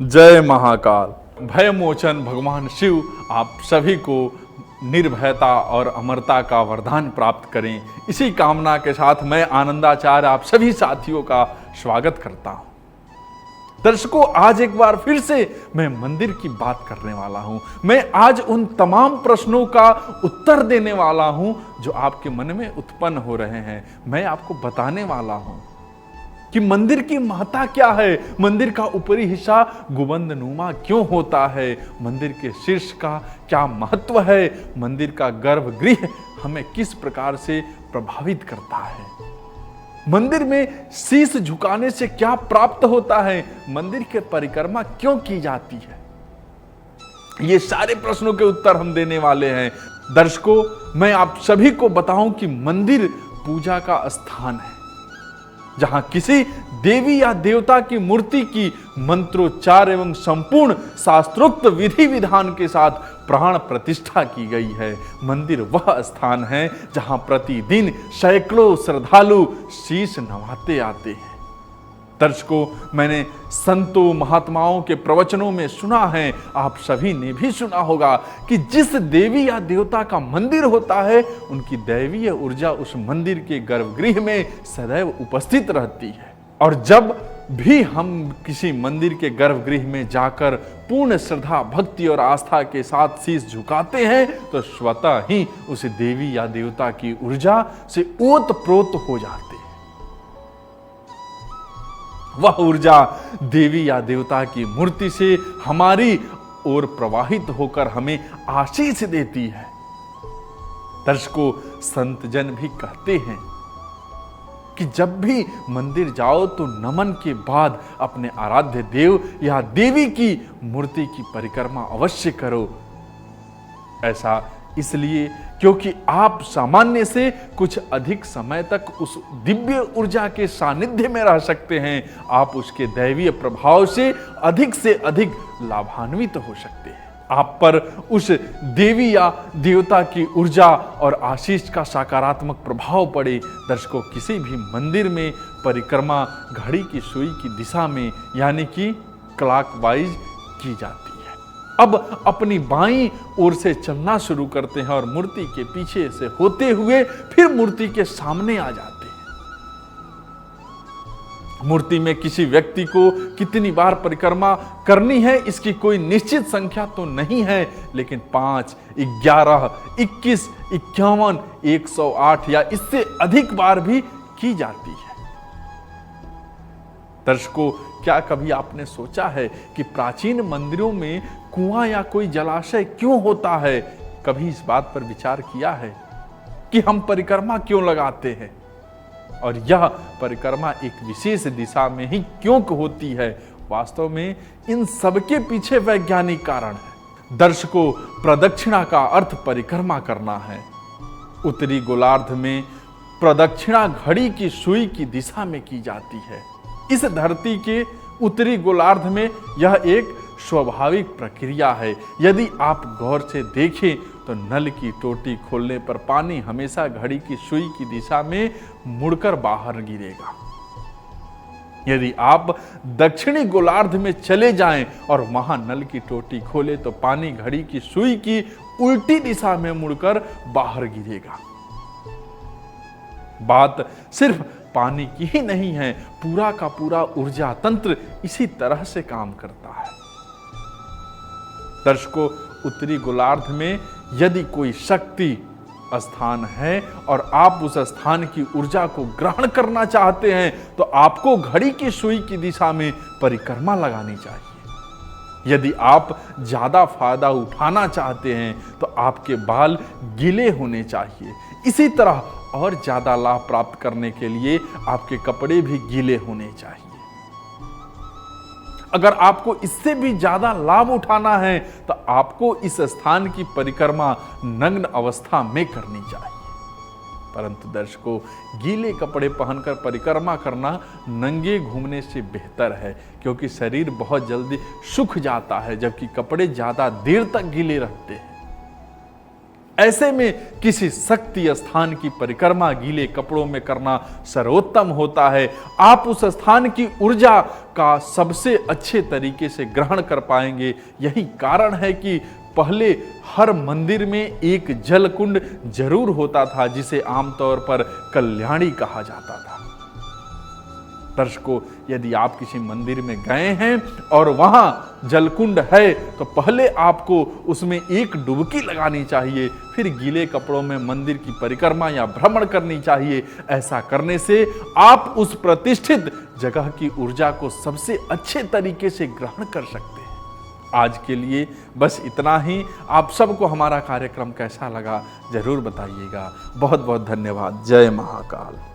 जय महाकाल। भय मोचन भगवान शिव आप सभी को निर्भयता और अमरता का वरदान प्राप्त करें। इसी कामना के साथ मैं आनंदाचार्य आप सभी साथियों का स्वागत करता हूं। दर्शकों, आज एक बार फिर से मैं मंदिर की बात करने वाला हूं। मैं आज उन तमाम प्रश्नों का उत्तर देने वाला हूं जो आपके मन में उत्पन्न हो रहे हैं। मैं आपको बताने वाला हूं कि मंदिर की महत्ता क्या है, मंदिर का ऊपरी हिस्सा गुंबदनुमा क्यों होता है, मंदिर के शीर्ष का क्या महत्व है, मंदिर का गर्भगृह हमें किस प्रकार से प्रभावित करता है, मंदिर में शीश झुकाने से क्या प्राप्त होता है, मंदिर के परिक्रमा क्यों की जाती है। ये सारे प्रश्नों के उत्तर हम देने वाले हैं। दर्शकों, मैं आप सभी को बताऊं कि मंदिर पूजा का स्थान है जहां किसी देवी या देवता की मूर्ति की मंत्रोच्चार एवं संपूर्ण शास्त्रोक्त विधि विधान के साथ प्राण प्रतिष्ठा की गई है। मंदिर वह स्थान है जहां प्रतिदिन सैकड़ों श्रद्धालु शीश नवाते आते हैं। दर्शकों, मैंने संतों महात्माओं के प्रवचनों में सुना है, आप सभी ने भी सुना होगा कि जिस देवी या देवता का मंदिर होता है उनकी दैवीय ऊर्जा उस मंदिर के गर्भगृह में सदैव उपस्थित रहती है। और जब भी हम किसी मंदिर के गर्भगृह में जाकर पूर्ण श्रद्धा भक्ति और आस्था के साथ शीश झुकाते हैं तो स्वतः ही उस देवी या देवता की ऊर्जा से ओतप्रोत हो जाते हैं। वह ऊर्जा देवी या देवता की मूर्ति से हमारी ओर प्रवाहित होकर हमें आशीष देती है। दर्शकों, संत जन भी कहते हैं कि जब भी मंदिर जाओ तो नमन के बाद अपने आराध्य देव या देवी की मूर्ति की परिक्रमा अवश्य करो। ऐसा इसलिए क्योंकि आप सामान्य से कुछ अधिक समय तक उस दिव्य ऊर्जा के सानिध्य में रह सकते हैं। आप उसके दैवीय प्रभाव से अधिक लाभान्वित हो सकते हैं। आप पर उस देवी या देवता की ऊर्जा और आशीष का सकारात्मक प्रभाव पड़े। दर्शकों, किसी भी मंदिर में परिक्रमा घड़ी की सुई की दिशा में यानी कि क्लॉकवाइज की जाती है। अब अपनी बाईं ओर से चलना शुरू करते हैं और मूर्ति के पीछे से होते हुए फिर मूर्ति के सामने आ जाते हैं। मूर्ति में किसी व्यक्ति को कितनी बार परिक्रमा करनी है इसकी कोई निश्चित संख्या तो नहीं है, लेकिन 5, 11, 21, 51, 108 या इससे अधिक बार भी की जाती है। दर्शकों, क्या कभी आपने सोचा है कि प्राचीन मंदिरों में कुआं या कोई जलाशय क्यों होता है? कभी इस बात पर विचार किया है कि हम परिक्रमा क्यों लगाते हैं और यह परिक्रमा एक विशेष दिशा में ही क्यों होती है? वास्तव में इन सबके पीछे वैज्ञानिक कारण है। दर्शकों, प्रदक्षिणा का अर्थ परिक्रमा करना है। उत्तरी गोलार्ध में प्रदक्षिणा घड़ी की सुई की दिशा में की जाती है। इस धरती के उत्तरी गोलार्ध में यह एक स्वाभाविक प्रक्रिया है। यदि आप गौर से देखें तो नल की टोटी खोलने पर पानी हमेशा घड़ी की सुई की दिशा में मुड़कर बाहर गिरेगा। यदि आप दक्षिणी गोलार्ध में चले जाएं और वहां नल की टोटी खोले तो पानी घड़ी की सुई की उल्टी दिशा में मुड़कर बाहर गिरेगा। बात सिर्फ पानी की ही नहीं है, पूरा का पूरा ऊर्जा तंत्र इसी तरह से काम करता है। दर्शकों, उत्तरी गोलार्ध में यदि कोई शक्ति स्थान है और आप उस स्थान की ऊर्जा को ग्रहण करना चाहते हैं तो आपको घड़ी की सुई की दिशा में परिक्रमा लगानी चाहिए। यदि आप ज्यादा फायदा उठाना चाहते हैं तो आपके बाल गीले होने चाहिए। इसी तरह और ज्यादा लाभ प्राप्त करने के लिए आपके कपड़े भी गीले होने चाहिए। अगर आपको इससे भी ज्यादा लाभ उठाना है तो आपको इस स्थान की परिक्रमा नग्न अवस्था में करनी चाहिए। परंतु दर्शकों, गीले कपड़े पहनकर परिक्रमा करना नंगे घूमने से बेहतर है, क्योंकि शरीर बहुत जल्दी सूख जाता है जबकि कपड़े ज्यादा देर तक गीले रहते हैं। ऐसे में किसी शक्ति स्थान की परिक्रमा गीले कपड़ों में करना सर्वोत्तम होता है। आप उस स्थान की ऊर्जा का सबसे अच्छे तरीके से ग्रहण कर पाएंगे। यही कारण है कि पहले हर मंदिर में एक जल कुंड जरूर होता था, जिसे आमतौर पर कल्याणी कहा जाता था। दर्शकों, यदि आप किसी मंदिर में गए हैं और वहां जलकुंड है तो पहले आपको उसमें एक डुबकी लगानी चाहिए, फिर गीले कपड़ों में मंदिर की परिक्रमा या भ्रमण करनी चाहिए। ऐसा करने से आप उस प्रतिष्ठित जगह की ऊर्जा को सबसे अच्छे तरीके से ग्रहण कर सकते हैं। आज के लिए बस इतना ही। आप सबको हमारा कार्यक्रम कैसा लगा जरूर बताइएगा। बहुत बहुत धन्यवाद। जय महाकाल।